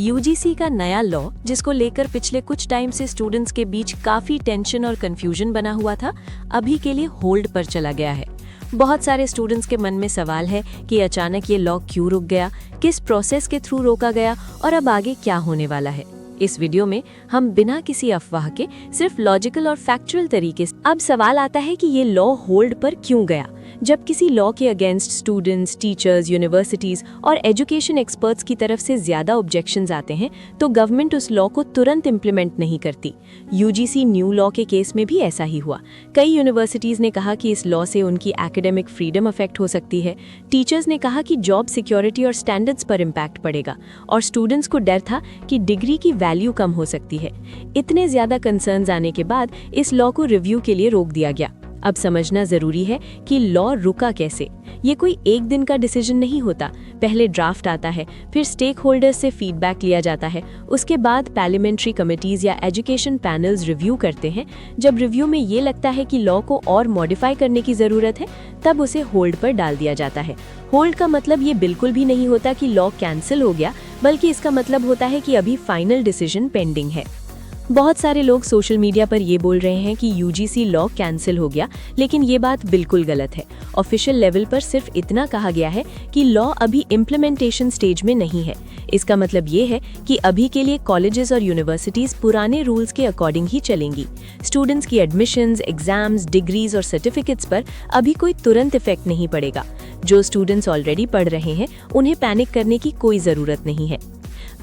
UGC का नया law, जिसको लेकर पिछले कुछ टाइम से स्टूडेंट्स के बीच काफी टेंशन और कंफ्यूजन बना हुआ था, अभी के लिए होल्ड पर चला गया है। बहुत सारे स्टूडेंट्स के मन में सवाल है कि अचानक ये लॉ क्यों रुक गया, किस प्रोसेस के थ्रू रोका गया और अब आगे क्या होने वाला है। इस वीडियो में हम बिना किसी अफवाह के सिर्फ लॉजिकल और फैक्चुअल तरीके से अब सवाल आता है कि ये लॉ होल्ड पर क्यों गया। जब किसी लॉ के अगेंस्ट स्टूडेंट्स, टीचर्स, यूनिवर्सिटीज और एजुकेशन एक्सपर्ट्स की तरफ से ज्यादा ऑब्जेक्शंस आते हैं तो गवर्नमेंट उस लॉ को तुरंत इम्प्लीमेंट नहीं करती। यूजीसी न्यू लॉ के केस में भी ऐसा ही हुआ। कई यूनिवर्सिटीज ने कहा कि इस लॉ से उनकी एकेडमिक फ्रीडम अफेक्ट हो सकती है। टीचर्स ने कहा कि जॉब सिक्योरिटी और स्टैंडर्ड्स पर इम्पैक्ट पड़ेगा, और स्टूडेंट्स को डर था कि डिग्री की वैल्यू कम हो सकती है। इतने ज्यादा कंसर्न्स आने के बाद इस लॉ को रिव्यू के लिए रोक दिया गया। अब समझना जरूरी है कि लॉ रुका कैसे। ये कोई एक दिन का डिसीजन नहीं होता। पहले ड्राफ्ट आता है, फिर स्टेक होल्डर्स से फीडबैक लिया जाता है, उसके बाद पार्लियामेंट्री कमिटीज या एजुकेशन पैनल्स रिव्यू करते हैं। जब रिव्यू में ये लगता है कि लॉ को और मॉडिफाई करने की जरूरत है, तब उसे होल्ड पर डाल दिया जाता है। होल्ड का मतलब ये बिल्कुल भी नहीं होता कि लॉ कैंसिल हो गया, बल्कि इसका मतलब होता है कि अभी फाइनल डिसीजन पेंडिंग है। बहुत सारे लोग सोशल मीडिया पर ये बोल रहे हैं कि यूजीसी लॉ कैंसिल हो गया, लेकिन ये बात बिल्कुल गलत है। ऑफिशियल लेवल पर सिर्फ इतना कहा गया है कि लॉ अभी इम्प्लीमेंटेशन स्टेज में नहीं है। इसका मतलब ये है कि अभी के लिए कॉलेजेस और यूनिवर्सिटीज पुराने रूल्स के अकॉर्डिंग ही चलेंगी। स्टूडेंट्स की एडमिशंस, एग्जाम्स, डिग्रीज और सर्टिफिकेट्स पर अभी कोई तुरंत इफेक्ट नहीं पड़ेगा। जो स्टूडेंट्स ऑलरेडी पढ़ रहे हैं, उन्हें पैनिक करने की कोई जरूरत नहीं है।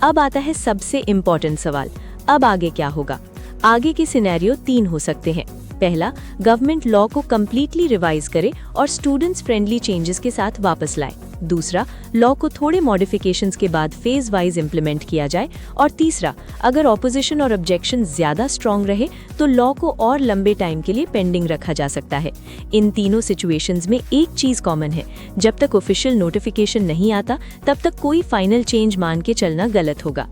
अब आता है सबसे इम्पोर्टेंट सवाल, अब आगे क्या होगा। आगे के सिनेरियो 3 हो सकते हैं। पहला, गवर्नमेंट लॉ को कम्प्लीटली रिवाइज करे और स्टूडेंट्स फ्रेंडली चेंजेस के साथ वापस लाए। दूसरा, लॉ को थोड़े मॉडिफिकेशंस के बाद फेज वाइज इम्प्लीमेंट किया जाए। और तीसरा, अगर ऑपोजिशन और ऑब्जेक्शन ज्यादा स्ट्रांग रहे तो लॉ को और लंबे टाइम के लिए पेंडिंग रखा जा सकता है। इन तीनों सिचुएशंस में एक चीज कॉमन है, जब तक ऑफिशियल नोटिफिकेशन नहीं आता तब तक कोई फाइनल चेंज मान के चलना गलत होगा।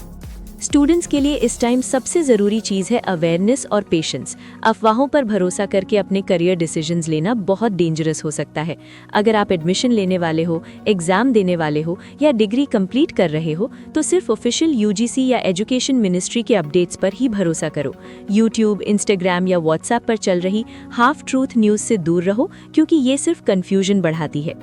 स्टूडेंट्स के लिए इस टाइम सबसे ज़रूरी चीज़ है अवेयरनेस और पेशेंस। अफवाहों पर भरोसा करके अपने करियर डिसीजंस लेना बहुत डेंजरस हो सकता है। अगर आप एडमिशन लेने वाले हो, एग्ज़ाम देने वाले हो या डिग्री कंप्लीट कर रहे हो, तो सिर्फ ऑफिशियल यूजीसी या एजुकेशन मिनिस्ट्री के अपडेट्स पर ही भरोसा करो। यूट्यूब, इंस्टाग्राम या व्हाट्सएप पर चल रही हाफ ट्रूथ न्यूज़ से दूर रहो, क्योंकि ये सिर्फ कन्फ्यूजन बढ़ाती है।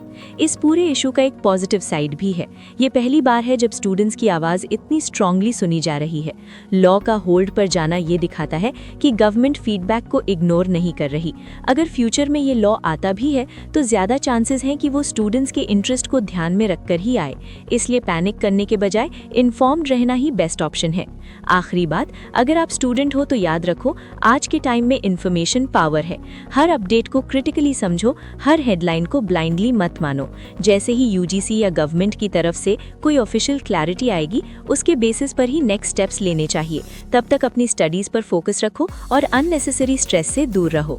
इस पूरे इशू का एक पॉजिटिव साइड भी है। ये पहली बार है जब स्टूडेंट्स की आवाज़ इतनी स्ट्रांगली सुनी जा रही है। लॉ का होल्ड पर जाना ये दिखाता है कि गवर्नमेंट फीडबैक को इग्नोर नहीं कर रही। अगर फ्यूचर में ये लॉ आता भी है तो ज्यादा चांसेस हैं कि वो स्टूडेंट्स के इंटरेस्ट को ध्यान में रखकर ही आए। इसलिए पैनिक करने के बजाय इन्फॉर्म्ड रहना ही बेस्ट ऑप्शन है। आखिरी बात, अगर आप स्टूडेंट हो तो याद रखो, आज के टाइम में इंफॉर्मेशन पावर है। हर अपडेट को क्रिटिकली समझो, हर हेडलाइन को ब्लाइंडली मत मानो। जैसे ही यूजीसी या गवर्नमेंट की तरफ से कोई ऑफिशियल क्लैरिटी आएगी, उसके बेसिस पर ही नेक्स्ट स्टेप्स लेने चाहिए। तब तक अपनी स्टडीज पर फोकस रखो और अननेसेसरी स्ट्रेस से दूर रहो।